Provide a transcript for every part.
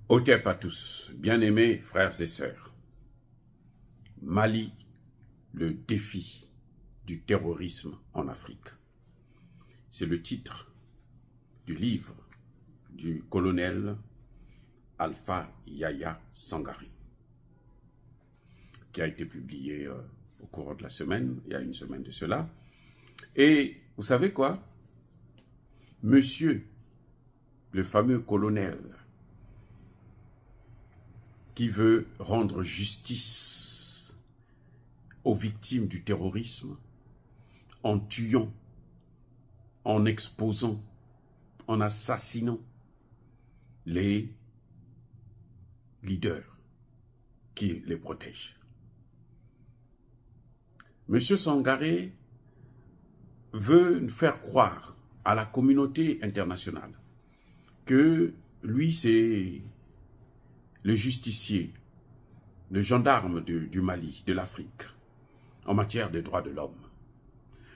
Otep à tous, bien-aimés frères et sœurs. Mali, le défi du terrorisme en Afrique. C'est le titre du livre du colonel Alpha Yaya Sangaré, qui a été publié au cours de la semaine, il y a une semaine de cela. Et vous savez quoi? Monsieur, le fameux colonel, qui veut rendre justice aux victimes du terrorisme en tuant, en exposant, en assassinant les leaders qui les protègent. Monsieur Sangaré veut faire croire à la communauté internationale que lui, c'est le justicier, le gendarme du Mali, de l'Afrique, en matière de droits de l'homme.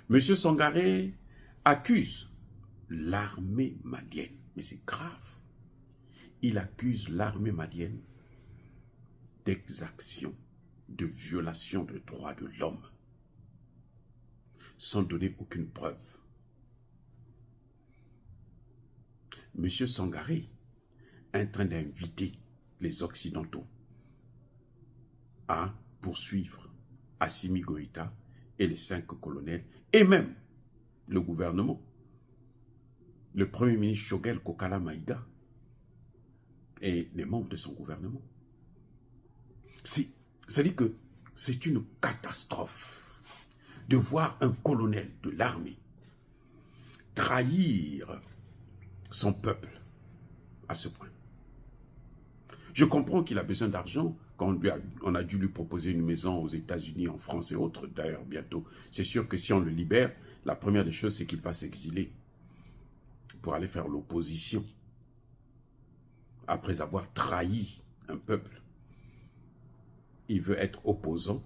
Monsieur Sangaré accuse l'armée malienne, mais c'est grave. Il accuse l'armée malienne d'exactions, de violations de droits de l'homme, sans donner aucune preuve. Monsieur Sangaré est en train d'inviter les Occidentaux à poursuivre Assimi Goïta et les 5 colonels, et même le gouvernement, le premier ministre Choguel Kokala Maïga et les membres de son gouvernement. C'est-à-dire que c'est une catastrophe de voir un colonel de l'armée trahir son peuple à ce point. Je comprends qu'il a besoin d'argent quand on a dû lui proposer une maison aux États-Unis, en France et autres, d'ailleurs bientôt. C'est sûr que si on le libère, la première des choses, c'est qu'il va s'exiler pour aller faire l'opposition après avoir trahi un peuple. Il veut être opposant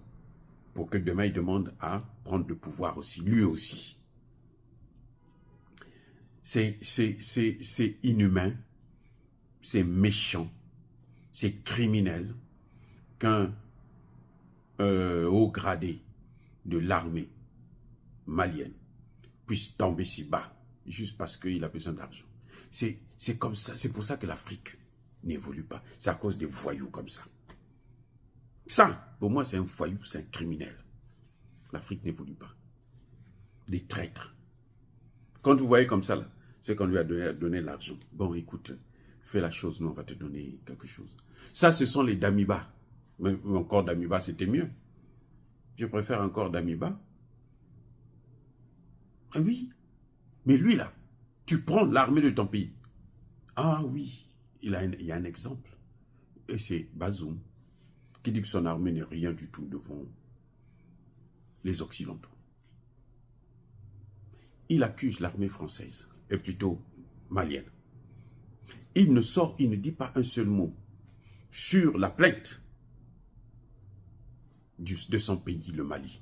pour que demain il demande à prendre le pouvoir aussi, lui aussi. C'est inhumain, c'est méchant, c'est criminel qu'un haut gradé de l'armée malienne puisse tomber si bas juste parce qu'il a besoin d'argent. C'est comme ça, c'est pour ça que l'Afrique n'évolue pas. C'est à cause des voyous comme ça. Ça, pour moi, c'est un voyou, c'est un criminel. L'Afrique n'évolue pas. Des traîtres. Quand vous voyez comme ça, c'est qu'on lui a donné l'argent. Bon, écoute, fais la chose, nous, on va te donner quelque chose. Ça, ce sont les Damiba. Mais un corps d'Amiba, c'était mieux. Je préfère un corps d'Amiba. Ah oui. Mais lui, là, tu prends l'armée de ton pays. Ah oui, il y a un exemple. Et c'est Bazoum, qui dit que son armée n'est rien du tout devant les Occidentaux. Il accuse l'armée française, et plutôt malienne. Il ne dit pas un seul mot sur la plainte de son pays, le Mali,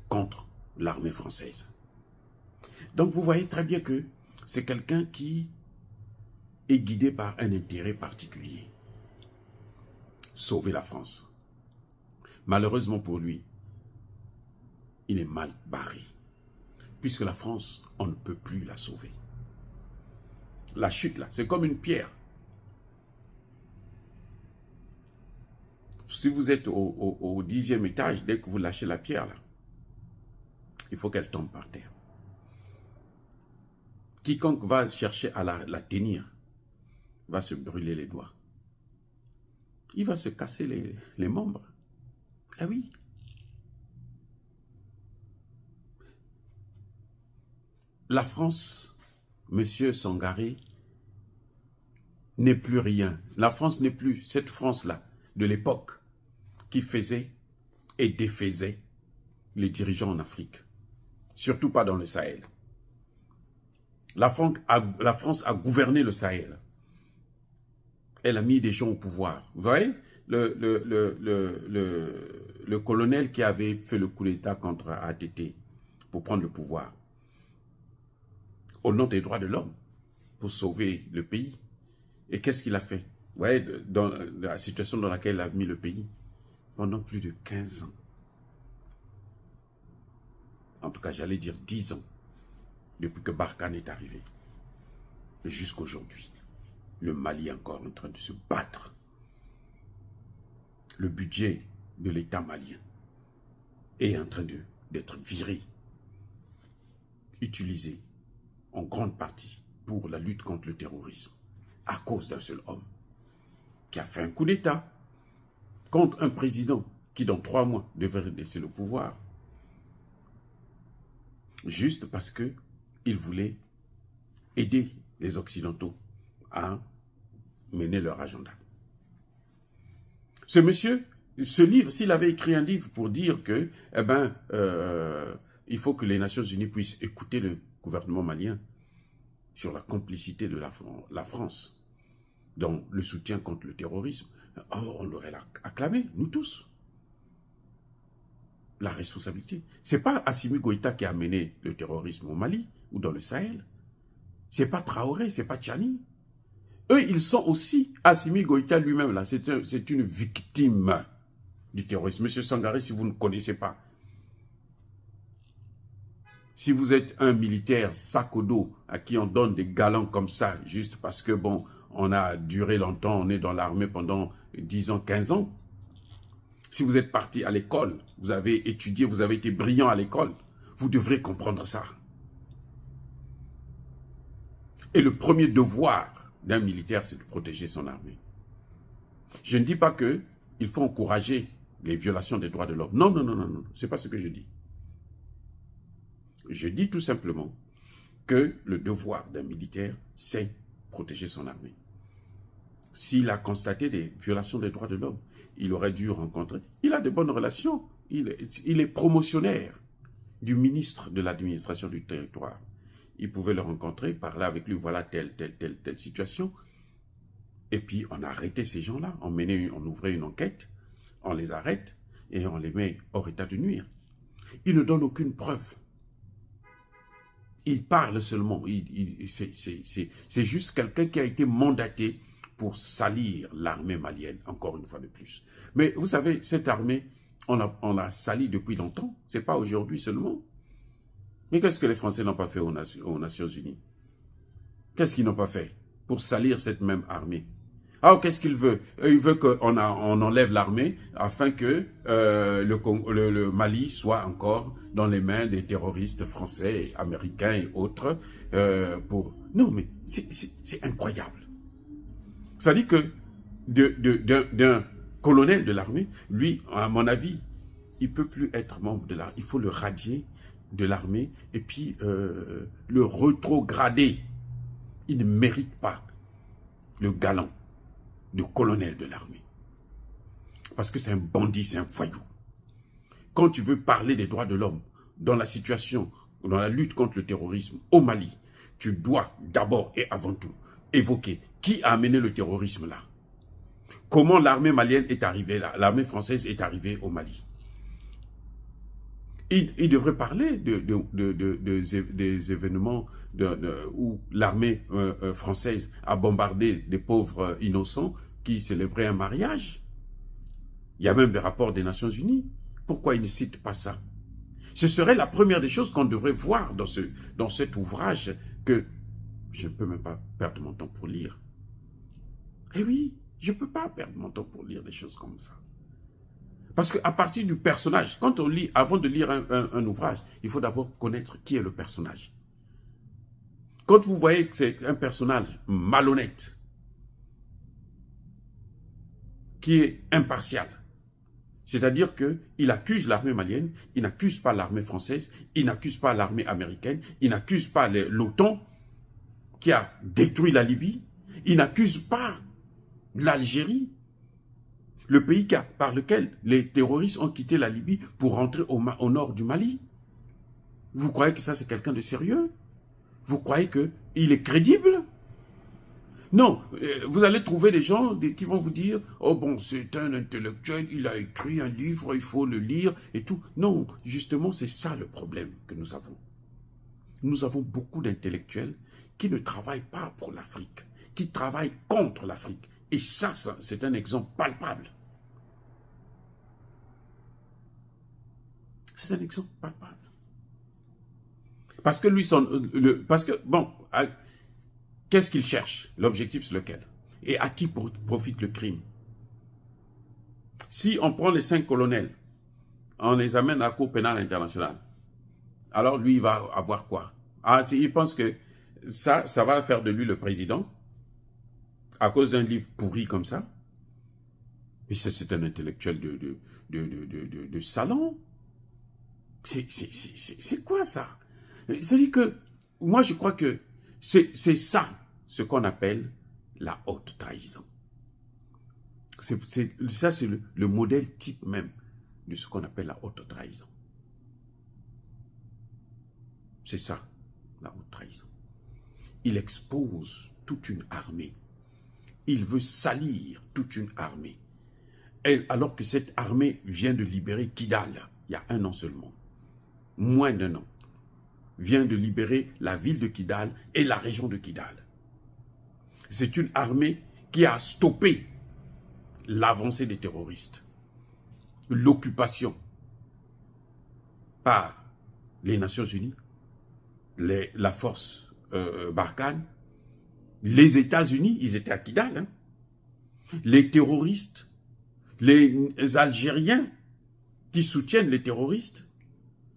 contre l'armée française. Donc vous voyez très bien que c'est quelqu'un qui est guidé par un intérêt particulier. Sauver la France. Malheureusement pour lui, il est mal barré. Puisque la France, on ne peut plus la sauver. La chute là, c'est comme une pierre. Si vous êtes au 10e étage, dès que vous lâchez la pierre là, il faut qu'elle tombe par terre. Quiconque va chercher à la tenir va se brûler les doigts. Il va se casser les membres. Ah oui. La France, monsieur Sangaré, n'est plus rien. La France n'est plus cette France-là, de l'époque, qui faisait et défaisait les dirigeants en Afrique. Surtout pas dans le Sahel. La France a gouverné le Sahel. Elle a mis des gens au pouvoir. Vous voyez, le colonel qui avait fait le coup d'État contre ATT pour prendre le pouvoir, au nom des droits de l'homme, pour sauver le pays. Et qu'est-ce qu'il a fait? Ouais, dans la situation dans laquelle il a mis le pays pendant plus de 15 ans. En tout cas, j'allais dire 10 ans, depuis que Barkhane est arrivé. Et jusqu'aujourd'hui, le Mali est encore en train de se battre. Le budget de l'État malien est en train d'être viré, utilisé en grande partie pour la lutte contre le terrorisme, à cause d'un seul homme qui a fait un coup d'État contre un président qui, dans 3 mois, devrait laisser le pouvoir, juste parce qu'il voulait aider les Occidentaux à mener leur agenda. Ce monsieur, ce livre, s'il avait écrit un livre pour dire que, il faut que les Nations Unies puissent écouter le gouvernement malien sur la complicité de la France dans le soutien contre le terrorisme, on l'aurait acclamé, nous tous. La responsabilité. Ce n'est pas Assimi Goïta qui a mené le terrorisme au Mali ou dans le Sahel. Ce n'est pas Traoré, ce n'est pas Tchani. Eux, ils sont aussi, Assimi Goïta lui-même, là, c'est une victime du terrorisme. Monsieur Sangaré, si vous ne connaissez pas, si vous êtes un militaire sac au dos à qui on donne des galons comme ça, juste parce que, bon, on a duré longtemps, on est dans l'armée pendant 10 ans, 15 ans. Si vous êtes parti à l'école, vous avez étudié, vous avez été brillant à l'école, vous devrez comprendre ça. Et le premier devoir d'un militaire, c'est de protéger son armée. Je ne dis pas qu'il faut encourager les violations des droits de l'homme. Non, non, non, non, non, c'est pas ce que je dis. Je dis tout simplement que le devoir d'un militaire, c'est protéger son armée. S'il a constaté des violations des droits de l'homme, il aurait dû rencontrer. Il a de bonnes relations. Il est promotionnaire du ministre de l'administration du territoire. Il pouvait le rencontrer, parler avec lui, voilà telle situation. Et puis on a arrêté ces gens-là. On ouvrait une enquête, on les arrête et on les met hors état de nuire. Il ne donne aucune preuve. Il parle seulement. C'est juste quelqu'un qui a été mandaté pour salir l'armée malienne, encore une fois de plus. Mais vous savez, cette armée, on l'a salie depuis longtemps. Ce n'est pas aujourd'hui seulement. Mais qu'est-ce que les Français n'ont pas fait aux Nations Unies? Qu'est-ce qu'ils n'ont pas fait pour salir cette même armée? Alors, qu'est-ce qu'il veut? Il veut qu'on enlève l'armée afin que le Mali soit encore dans les mains des terroristes français, américains et autres. Non, mais c'est incroyable. Ça dit que d'un colonel de l'armée, lui, à mon avis, il ne peut plus être membre de l'armée. Il faut le radier de l'armée et puis le rétrograder. Il ne mérite pas le galant de colonel de l'armée. Parce que c'est un bandit, c'est un voyou. Quand tu veux parler des droits de l'homme dans la situation, dans la lutte contre le terrorisme au Mali, tu dois d'abord et avant tout évoquer qui a amené le terrorisme là. Comment l'armée malienne est arrivée là, l'armée française est arrivée au Mali. Il devrait parler des événements où l'armée française a bombardé des pauvres innocents qui célébraient un mariage. Il y a même des rapports des Nations Unies. Pourquoi il ne cite pas ça? Ce serait la première des choses qu'on devrait voir dans cet ouvrage que je ne peux même pas perdre mon temps pour lire. Eh oui, je ne peux pas perdre mon temps pour lire des choses comme ça. Parce qu'à partir du personnage, quand on lit, avant de lire un ouvrage, il faut d'abord connaître qui est le personnage. Quand vous voyez que c'est un personnage malhonnête, qui est impartial, c'est-à-dire qu'il accuse l'armée malienne, il n'accuse pas l'armée française, il n'accuse pas l'armée américaine, il n'accuse pas l'OTAN qui a détruit la Libye, il n'accuse pas l'Algérie, le pays par lequel les terroristes ont quitté la Libye pour rentrer au nord du Mali. Vous croyez que ça c'est quelqu'un de sérieux? Vous croyez qu'il est crédible? Non, vous allez trouver des gens qui vont vous dire « Oh bon, c'est un intellectuel, il a écrit un livre, il faut le lire et tout. » Non, justement, c'est ça le problème que nous avons. Nous avons beaucoup d'intellectuels qui ne travaillent pas pour l'Afrique, qui travaillent contre l'Afrique, Et ça c'est un exemple palpable. C'est un exemple palpable. Parce que lui, bon, qu'est-ce qu'il cherche? L'objectif, c'est lequel? Et à qui profite le crime? Si on prend les 5 colonels, on les amène à la Cour pénale internationale, alors lui, il va avoir quoi? Ah, il pense que ça va faire de lui le président, à cause d'un livre pourri comme ça. Et c'est un intellectuel de salon. C'est quoi ça? C'est-à-dire que, moi je crois que c'est ça, ce qu'on appelle la haute trahison. Ça c'est le modèle type même de ce qu'on appelle la haute trahison. C'est ça, la haute trahison. Il expose toute une armée. Il veut salir toute une armée. Alors que cette armée vient de libérer Kidal, il y a 1 an seulement. Moins d'1 an. Vient de libérer la ville de Kidal et la région de Kidal. C'est une armée qui a stoppé l'avancée des terroristes, l'occupation par les Nations Unies, la force Barkhane, les États-Unis, ils étaient à Kidal, hein. Les terroristes, les Algériens qui soutiennent les terroristes,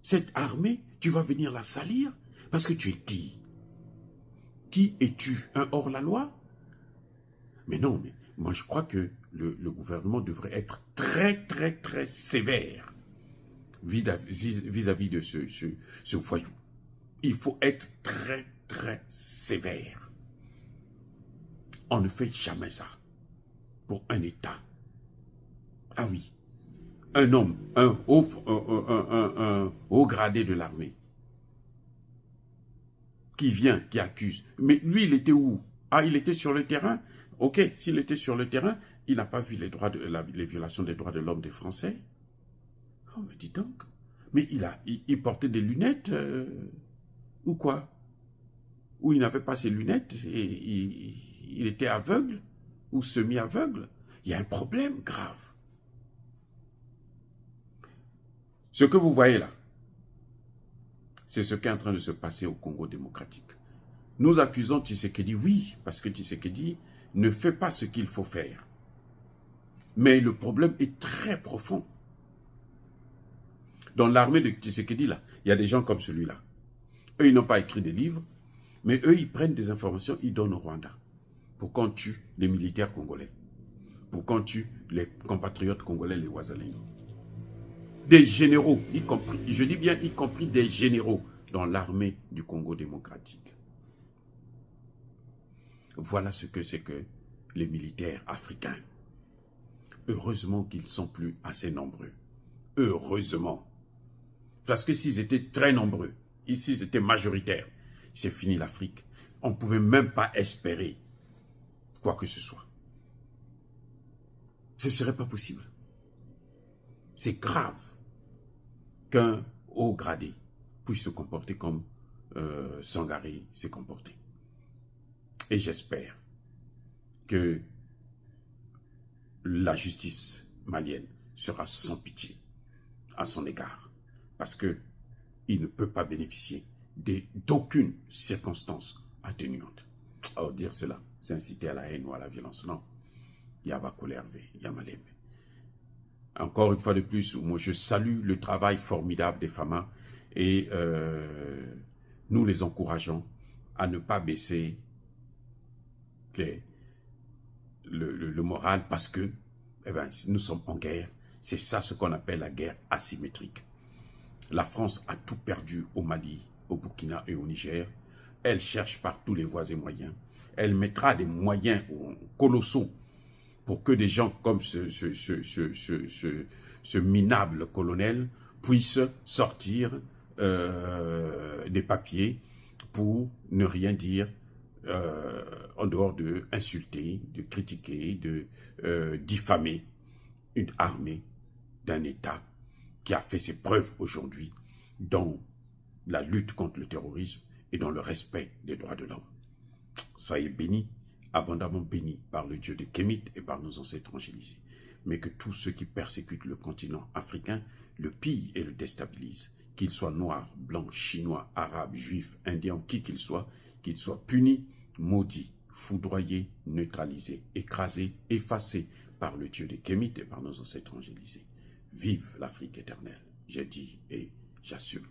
cette armée, tu vas venir la salir parce que tu es qui? Qui es-tu? Un hors-la-loi? Mais non, mais moi je crois que le gouvernement devrait être très, très, très sévère vis-à-vis de ce voyou. Il faut être très, très sévère. On ne fait jamais ça pour un État. Ah oui, un homme, un haut gradé de l'armée, qui vient, qui accuse. Mais lui, il était où? Ah, il était sur le terrain. Ok, s'il était sur le terrain, il n'a pas vu les violations des droits de l'homme des Français. Oh, mais dis donc. Mais il portait des lunettes ou quoi? Ou il n'avait pas ses lunettes et il était aveugle ou semi-aveugle. Il y a un problème grave. Ce que vous voyez là, c'est ce qui est en train de se passer au Congo démocratique. Nous accusons Tshisekedi, oui, parce que Tshisekedi ne fait pas ce qu'il faut faire. Mais le problème est très profond. Dans l'armée de Tshisekedi, là, il y a des gens comme celui-là. Eux, ils n'ont pas écrit des livres, mais eux, ils prennent des informations, ils donnent au Rwanda pour qu'on tue les militaires congolais, pour qu'on tue les compatriotes congolais, les Ouazalendo. Des généraux, y compris, je dis bien y compris des généraux dans l'armée du Congo démocratique. Voilà ce que c'est que les militaires africains. Heureusement qu'ils ne sont plus assez nombreux. Heureusement. Parce que s'ils étaient très nombreux, s'ils étaient majoritaires, c'est fini l'Afrique. On ne pouvait même pas espérer quoi que ce soit. Ce ne serait pas possible. C'est grave qu'un haut gradé puisse se comporter comme Sangaré s'est comporté. Et j'espère que la justice malienne sera sans pitié à son égard. Parce qu'il ne peut pas bénéficier d'aucune circonstance atténuante. Alors dire cela, c'est inciter à la haine ou à la violence. Non. Yabakole Hervé, Yamalem. Encore une fois de plus, moi je salue le travail formidable des FAMA et nous les encourageons à ne pas baisser le moral parce que nous sommes en guerre. C'est ça ce qu'on appelle la guerre asymétrique. La France a tout perdu au Mali, au Burkina et au Niger. Elle cherche par tous les voies et moyens. Elle mettra des moyens colossaux pour que des gens comme ce minable colonel puissent sortir des papiers pour ne rien dire en dehors de insulter, de critiquer, de diffamer une armée d'un État qui a fait ses preuves aujourd'hui dans la lutte contre le terrorisme et dans le respect des droits de l'homme. Soyez bénis, abondamment béni par le Dieu de Kémite et par nos ancêtres angélisés. Mais que tous ceux qui persécutent le continent africain le pillent et le déstabilisent, qu'ils soient noirs, blancs, chinois, arabes, juifs, indiens, qui qu'ils soient punis, maudits, foudroyés, neutralisés, écrasés, effacés par le Dieu de Kémite et par nos ancêtres angélisés. Vive l'Afrique éternelle, j'ai dit et j'assume.